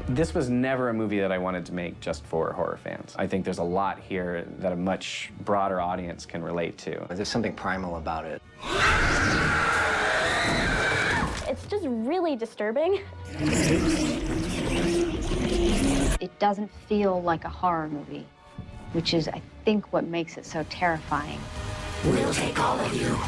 This was never a movie that I wanted to make just for horror fans. I think there's a lot here that a much broader audience can relate to. There's something primal about it. It's just really disturbing. It doesn't feel like a horror movie, which is, I think, what makes it so terrifying. We'll take all of you.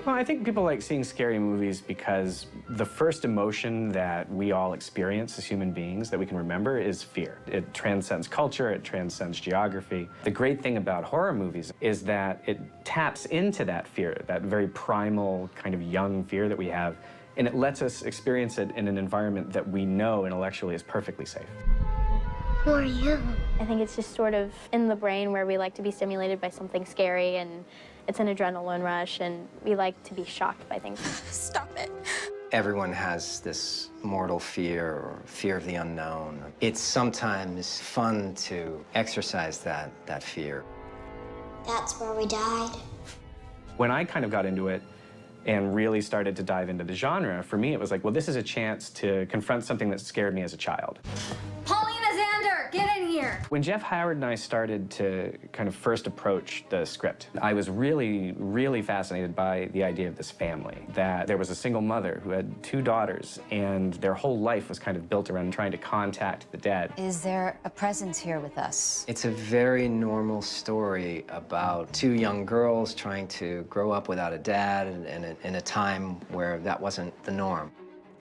Well, I think people like seeing scary movies because the first emotion that we all experience as human beings that we can remember is fear. It transcends culture, it transcends geography. The great thing about horror movies is that it taps into that fear, that very primal kind of young fear that we have, and it lets us experience it in an environment that we know intellectually is perfectly safe. Who are you? I think it's just sort of in the brain where we like to be stimulated by something scary, and it's an adrenaline rush, and we like to be shocked by things. Stop it. Everyone has this mortal fear or fear of the unknown. It's sometimes fun to exercise that fear. That's where we died. When I kind of got into it and really started to dive into the genre, for me it was like, well, this is a chance to confront something that scared me as a child. Get in here. When Jeff Howard and I started to kind of first approach the script, I was really, really fascinated by the idea of this family, that there was a single mother who had 2 daughters, and their whole life was kind of built around trying to contact the dead. Is there a presence here with us? It's a very normal story about 2 young girls trying to grow up without a dad in a time where that wasn't the norm.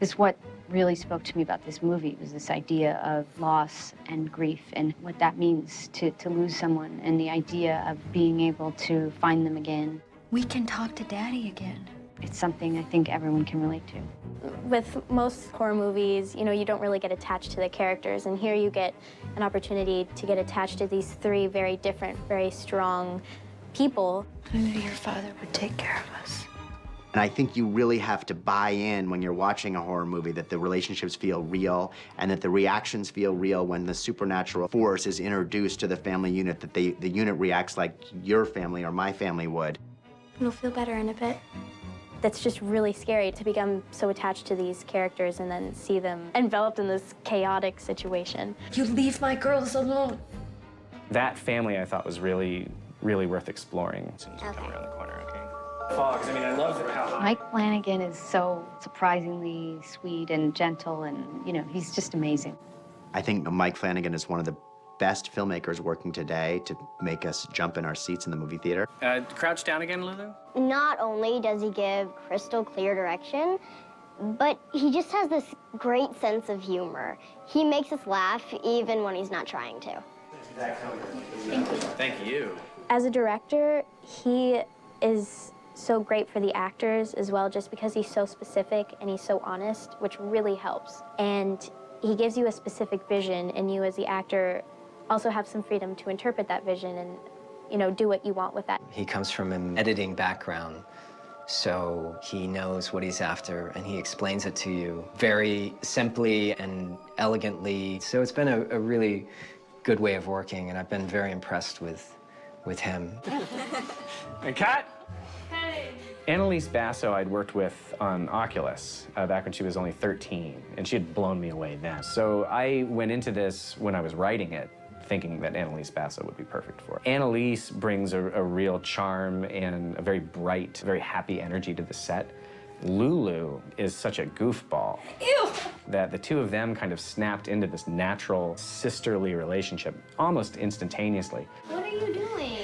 Is what really spoke to me about this movie was this idea of loss and grief and what that means to lose someone, and the idea of being able to find them again. We can talk to Daddy again. It's something I think everyone can relate to. With most horror movies, you know, you don't really get attached to the characters, and here you get an opportunity to get attached to these 3 very different, very strong people. I knew your father would take care of us. And I think you really have to buy in when you're watching a horror movie that the relationships feel real and that the reactions feel real when the supernatural force is introduced to the family unit, that the unit reacts like your family or my family would. You'll feel better in a bit. That's just really scary to become so attached to these characters and then see them enveloped in this chaotic situation. You leave my girls alone. That family, I thought, was really, really worth exploring. As soon as you come around the corner, okay? Fogs, I mean, I love how... Mike Flanagan is so surprisingly sweet and gentle, and, you know, he's just amazing. I think Mike Flanagan is one of the best filmmakers working today to make us jump in our seats in the movie theater. Crouch down again, Lulu. Not only does he give crystal clear direction, but he just has this great sense of humor. He makes us laugh even when he's not trying to. Thank you. Thank you. As a director, he is so great for the actors as well, just because he's so specific and he's so honest, which really helps. And he gives you a specific vision, and you as the actor also have some freedom to interpret that vision and, you know, do what you want with that. He comes from an editing background, so he knows what he's after, and he explains it to you very simply and elegantly. So it's been a really good way of working, and I've been very impressed with him. And cut! Annalise Basso I'd worked with on Oculus back when she was only 13, and she had blown me away then. So I went into this when I was writing it, thinking that Annalise Basso would be perfect for it. Annalise brings a real charm and a very bright, very happy energy to the set. Lulu is such a goofball. Ew! That the 2 of them kind of snapped into this natural sisterly relationship almost instantaneously. What are you doing?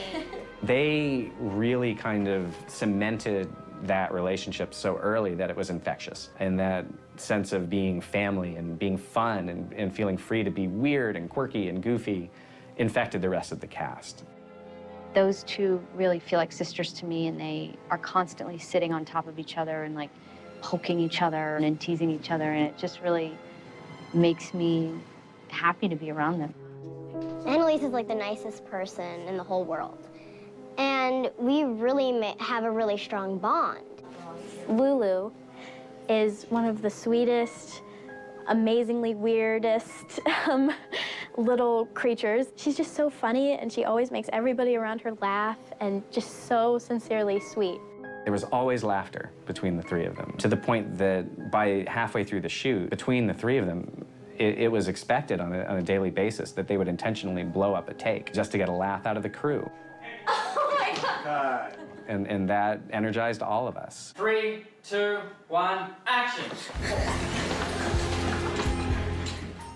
They really kind of cemented that relationship so early that it was infectious. And that sense of being family and being fun and feeling free to be weird and quirky and goofy infected the rest of the cast. Those 2 really feel like sisters to me, and they are constantly sitting on top of each other and, like, poking each other and teasing each other, and it just really makes me happy to be around them. Annalise is like the nicest person in the whole world. And we really have a really strong bond. Lulu is one of the sweetest, amazingly weirdest little creatures. She's just so funny, and she always makes everybody around her laugh, and just so sincerely sweet. There was always laughter between the three of them, to the point that by halfway through the shoot, between the three of them, it was expected on a daily basis that they would intentionally blow up a take just to get a laugh out of the crew. Oh my God. And that energized all of us. 3, 2, 1, action!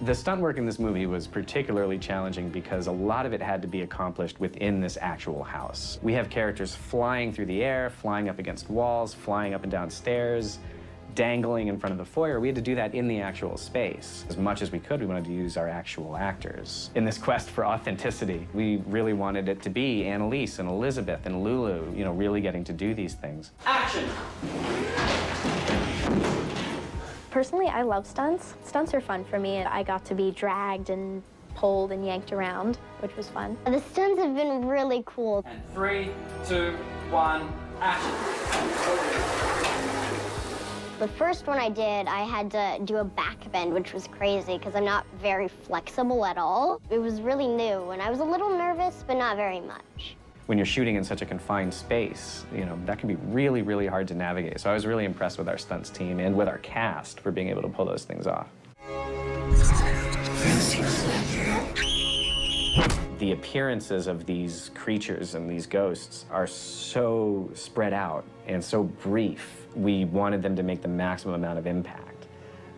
The stunt work in this movie was particularly challenging because a lot of it had to be accomplished within this actual house. We have characters flying through the air, flying up against walls, flying up and down stairs, dangling in front of the foyer. We had to do that in the actual space. As much as we could, we wanted to use our actual actors. In this quest for authenticity, we really wanted it to be Annalise and Elizabeth and Lulu, you know, really getting to do these things. Action! Personally, I love stunts. Stunts are fun for me. I got to be dragged and pulled and yanked around, which was fun. The stunts have been really cool. And 3, 2, 1, action! The first one I did, I had to do a back bend, which was crazy because I'm not very flexible at all. It was really new, and I was a little nervous, but not very much. When you're shooting in such a confined space, you know, that can be really, really hard to navigate. So I was really impressed with our stunts team and with our cast for being able to pull those things off. The appearances of these creatures and these ghosts are so spread out and so brief. We wanted them to make the maximum amount of impact.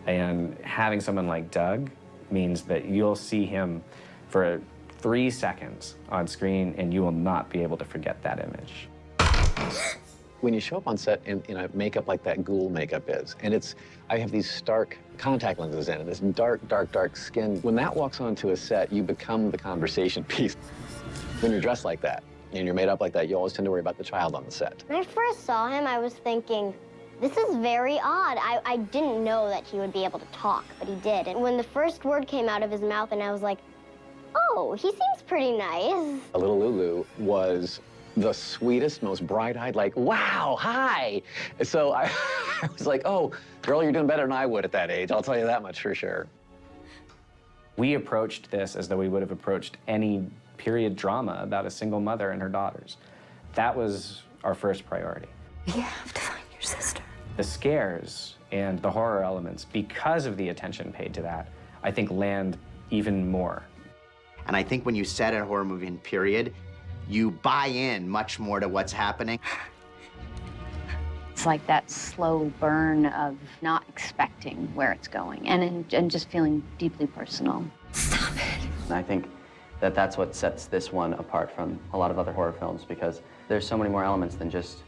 And having someone like Doug means that you'll see him for 3 seconds on screen and you will not be able to forget that image. When you show up on set in a makeup like that ghoul makeup is, and I have these stark contact lenses in, and this dark, dark, dark skin. When that walks onto a set, you become the conversation piece. When you're dressed like that, and you're made up like that, you always tend to worry about the child on the set. When I first saw him, I was thinking, this is very odd. I didn't know that he would be able to talk, but he did. And when the first word came out of his mouth, and I was like, oh, he seems pretty nice. Little Lulu was the sweetest, most bright-eyed, like, wow, hi. So I was like, oh, girl, you're doing better than I would at that age. I'll tell you that much for sure. We approached this as though we would have approached any period drama about a single mother and her daughters. That was our first priority. You have to find your sister. The scares and the horror elements, because of the attention paid to that, I think land even more. And I think when you set a horror movie in period, you buy in much more to what's happening. It's like that slow burn of not expecting where it's going and just feeling deeply personal. Stop it. And I think that that's what sets this one apart from a lot of other horror films, because there's so many more elements than just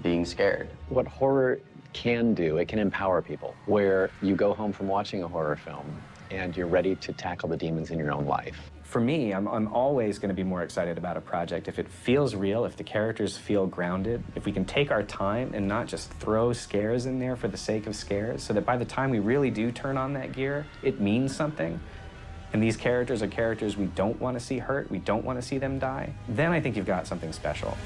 being scared. What horror can do, it can empower people, where you go home from watching a horror film and you're ready to tackle the demons in your own life. For me, I'm always going to be more excited about a project if it feels real, if the characters feel grounded, if we can take our time and not just throw scares in there for the sake of scares, so that by the time we really do turn on that gear, it means something. And these characters are characters we don't want to see hurt, we don't want to see them die. Then I think you've got something special.